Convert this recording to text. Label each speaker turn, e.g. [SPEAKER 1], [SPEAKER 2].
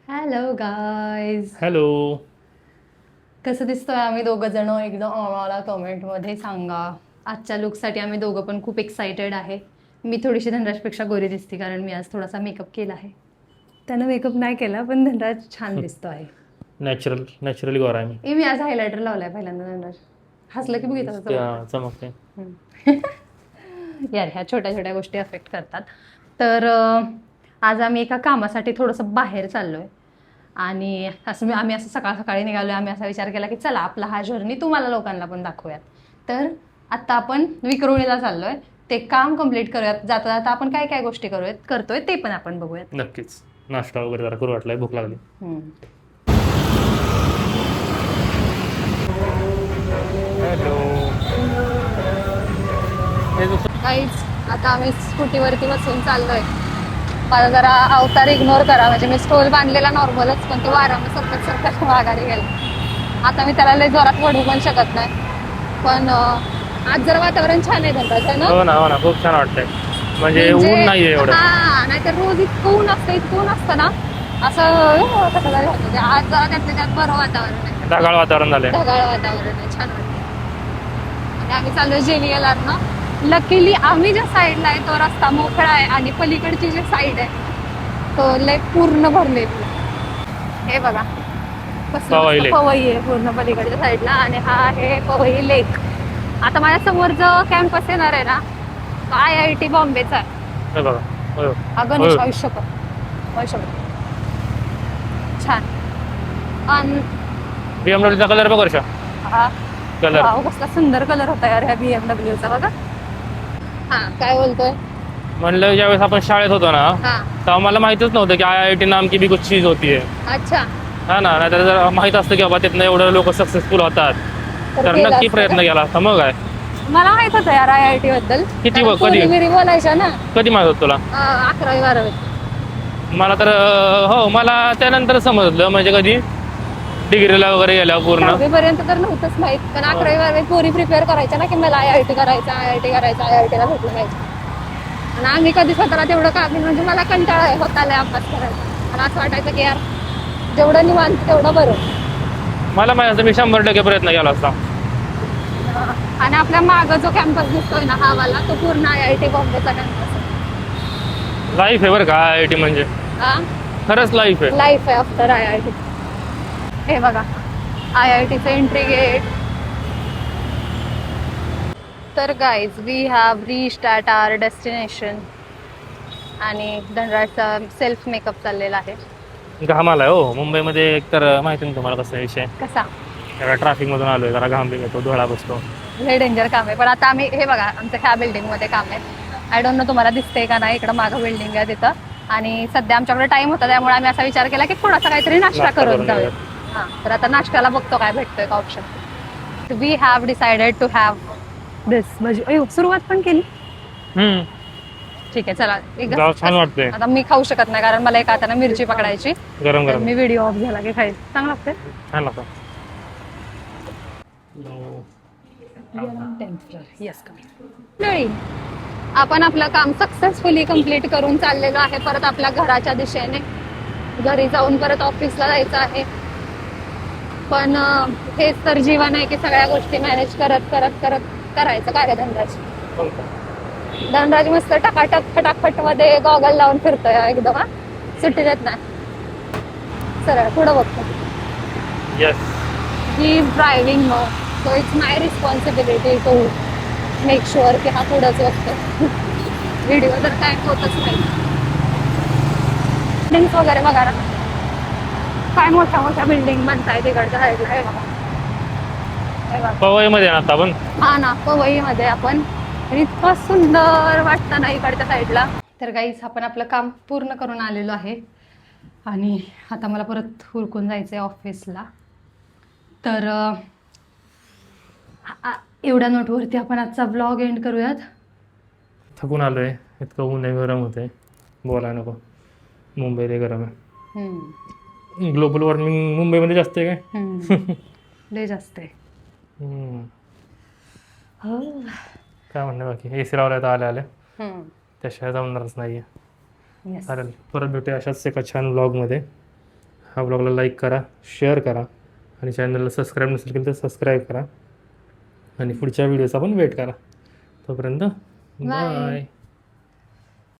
[SPEAKER 1] Hello guys,
[SPEAKER 2] hello.
[SPEAKER 1] कसं दिसतोय आम्ही दोघं जण एकदम आम्हाला कमेंटमध्ये सांगा. आजच्या लुकसाठी आम्ही दोघं पण खूप एक्साइटेड आहे. मी थोडीशी धनराजपेक्षा गोरी दिसते कारण मी आज थोडासा मेकअप केला आहे. त्यानं मेकअप नाही केला पण धनराज छान दिसतो आहे.
[SPEAKER 2] नॅचरली गोरा आहे मी.
[SPEAKER 1] मी आज हायलायटर लावलाय पहिल्यांदा. धनराज हसलं की बघितलं
[SPEAKER 2] दिसते,
[SPEAKER 1] चमकतं.
[SPEAKER 2] चमकते.
[SPEAKER 1] यार ह्या छोट्या छोट्या गोष्टी अफेक्ट करतात. तर आज आम्ही एका कामासाठी थोडंसं बाहेर चाललोय आणि आम्ही असं सकाळ सकाळी निघालोय. आम्ही असा विचार केला की चला आपला हा जर्नी तुम्हाला लोकांना पण दाखवूयात. तर आत्ता आपण विक्रोळीला चाललोय. ते काम कम्प्लीट करूयात. जाता जाता आपण काय काय गोष्टी करतोय ते पण आपण बघूयात.
[SPEAKER 2] नक्कीच. नाश्ता वगैरे जरा करू वाटलाय, भूक लागली. हॅलो.
[SPEAKER 1] काहीच आता आम्ही स्कूटीवरती बसून चाललोय. मला जरा अवतार इग्नोर करा, म्हणजे मी स्टोल बांधलेला नॉर्मलच, पण तो वारानं सरकत माघारी गेला. आता मी त्याला लय जोरात वढू पण शकत नाही. पण आज जरा वातावरण छान आहे धनराज ना.
[SPEAKER 2] हो ना, खूप छान वाटतंय. म्हणजे ऊन नाहीये एवढं.
[SPEAKER 1] हा, नाहीतर रोज इतकं ऊन असतं ना, असं कसं तरी होतं. आज जरा त्यातल्या त्यात बरं वातावरण आहे.
[SPEAKER 2] ढगाळ वातावरण झालंय.
[SPEAKER 1] ढगाळ वातावरण आहे, छान वाटतं. आणि आम्ही चाललोय JVLR ना. लकीली आम्ही ज्या साईडला आहे तो रस्ता मोकळा आहे आणि पलीकडची जी साईड आहे तो लय पूर्ण भरलेली. हे बघा
[SPEAKER 2] पवई लेक.
[SPEAKER 1] पवई आहे पूर्ण पलीकडच्या साईडला आणि हा आहे पवई लेक. आता माझ्या समोर जो कॅम्पस येणार आहे ना तो IIT बॉम्बेचा आहे.
[SPEAKER 2] हे बघा. होय.
[SPEAKER 1] गणेश आयुष्यकर छान. आणि
[SPEAKER 2] BMW चा कलर बघ वर्षा.
[SPEAKER 1] हा
[SPEAKER 2] कलर
[SPEAKER 1] वाव, कसला सुंदर कलर होता यार ह्या BMW चा. बघा. हा, काय बोलतोय?
[SPEAKER 2] म्हणलं ज्यावेळेस आपण शाळेत होतो ना
[SPEAKER 1] हा,
[SPEAKER 2] तेव्हा मला माहितच नव्हतं की IIT नाम की भी कुछ चीज होती है.
[SPEAKER 1] अच्छा.
[SPEAKER 2] हा ना, नाहीतर जर माहित असतं की बाबा तिथनं एवढं लोक सक्सेसफुल होतात तर
[SPEAKER 1] केलं
[SPEAKER 2] नक्की
[SPEAKER 1] असतं
[SPEAKER 2] प्रयत्न
[SPEAKER 1] का?
[SPEAKER 2] केला असता. मग काय,
[SPEAKER 1] मला माहित होतं यार IIT बद्दल.
[SPEAKER 2] किती
[SPEAKER 1] कारण
[SPEAKER 2] कधी
[SPEAKER 1] पोरी बोलायच्या ना
[SPEAKER 2] कधी माहित होतं तुला?
[SPEAKER 1] 11वी 12वी.
[SPEAKER 2] मला तर हो, मला त्यानंतर समजलं. म्हणजे कधी डिग्रीला वगैरे गेल्या पूर्ण.
[SPEAKER 1] 10वी पर्यंत तर नव्हतंच माहित, पण 11वी 12वी पोरी प्रिपेअर करायच्या ना की मला IIT करायचं IIT ला भेटलं पाहिजे. आणि आम्ही कधी स्वतःला तेवढं काढलं, म्हणजे मला कंटाळा होता लय अभ्यास करायचा. मला असं वाटायचं की यार जेवढं निवांत तेवढं बरं.
[SPEAKER 2] मला माहिती असतं मी 100% प्रयत्न केला असता.
[SPEAKER 1] आणि आपल्या मागं जो कॅम्पस दिसतोय ना हा वाला, तो पूर्ण IIT बॉम्बेचा कॅम्पस आहे.
[SPEAKER 2] लाईफ आहे बरं का IIT म्हणजे. खरंच लाईफ आहे.
[SPEAKER 1] लाईफ आहे आफ्टर IIT. हे बघा IITचं एंट्री गेट. तर guys we have reached at our destination. आणि धनराजचा सेल्फ मेकअप चाललेला आहे.
[SPEAKER 2] घाम आलाय हो मुंबईमध्ये. एकतर माहिती ना तुम्हाला कसा विषय.
[SPEAKER 1] कसा?
[SPEAKER 2] जरा ट्रॅफिक मधून आलोय, जरा घाम बी येतो, डोळा बसतो.
[SPEAKER 1] लय डेंजर काम आहे. पण आता आम्ही हे बघा आमच्या ह्या बिल्डिंग मध्ये काम आहे. आय डोंट नो तुम्हाला दिसते का नाही. इकडं मागं बिल्डिंग आहे तिथं. आणि सध्या आमच्याकडे टाइम होता त्यामुळे आम्ही असा विचार केला की थोडासा काहीतरी नाश्ता करून जाऊया. हा, तर आता नाश्त्याला बघतो काय भेटतोय का option. We have decided to have this bhaji. अयो, सुरुवात पण केली. ठीक आहे, चला
[SPEAKER 2] छान वाटतंय.
[SPEAKER 1] आता मी खाऊ शकत नाही कारण मला एका हाताने मिरची पकडायची.
[SPEAKER 2] गरम
[SPEAKER 1] तर
[SPEAKER 2] गरम
[SPEAKER 1] मी व्हिडिओ ऑफ झाला की खाईल. चांगलं लागतंय.
[SPEAKER 2] छान लागतं.
[SPEAKER 1] आपण आपलं काम सक्सेसफुली कंप्लीट करून चाललेलो आहे परत आपल्या घराच्या दिशेने. घरी जाऊन परत ऑफिसला जायचं आहे. पण हेच तर जीवन आहे की सगळ्या गोष्टी मॅनेज करत करत करत करायचं. काय धनराज? धनराज मस्त टकाटक फटाफट मध्ये गॉगल लावून फिरतोय एकदम. हा, सुट्टी देत नाही. सरळ पुढं बघतो. He is driving no, so it's my responsibility to make sure की हा पुढंच बघतो. व्हिडिओ तर काय होतच नाही. बिल्डिंग्स वगैरे बघा ना, काय मोठ्या मोठ्या बिल्डिंग बनताय तिकडच्या साईडला. हे बघा.
[SPEAKER 2] पवई मध्ये आता आपण.
[SPEAKER 1] हा ना, पवई मध्ये आपण. इतकं सुंदर वाटतं ना इकडच्या साईडला. तर गाईस आपण आपलं काम पूर्ण करून आलेलो आहे आणि आता मला परत हुरकून जायचंय ऑफिसला. तर एवढ्या नोटवरती आपण आजचा ब्लॉग एंड करूयात.
[SPEAKER 2] थकून आलोय. इतकं ऊन आहे, गरम होतंय, बोलाय नको. मुंबई लय गरम आहे. ग्लोबल वॉर्मिंग मुंबईमध्ये जास्त आहे काय?
[SPEAKER 1] लय जास्त आहे.
[SPEAKER 2] काय म्हणणं बाकी? AC लावलाय तर आल्या आल्या, त्याशिवाय जमणारच नाहीये. चालेल, परत भेटूया अशाच एका छान ब्लॉगमध्ये. हा ब्लॉगला लाईक करा, शेअर करा आणि चॅनलला सबस्क्राईब नसेल केलं तर सबस्क्राईब करा आणि पुढच्या व्हिडिओचा पण वेट करा. तोपर्यंत
[SPEAKER 1] Bye.
[SPEAKER 2] बाय.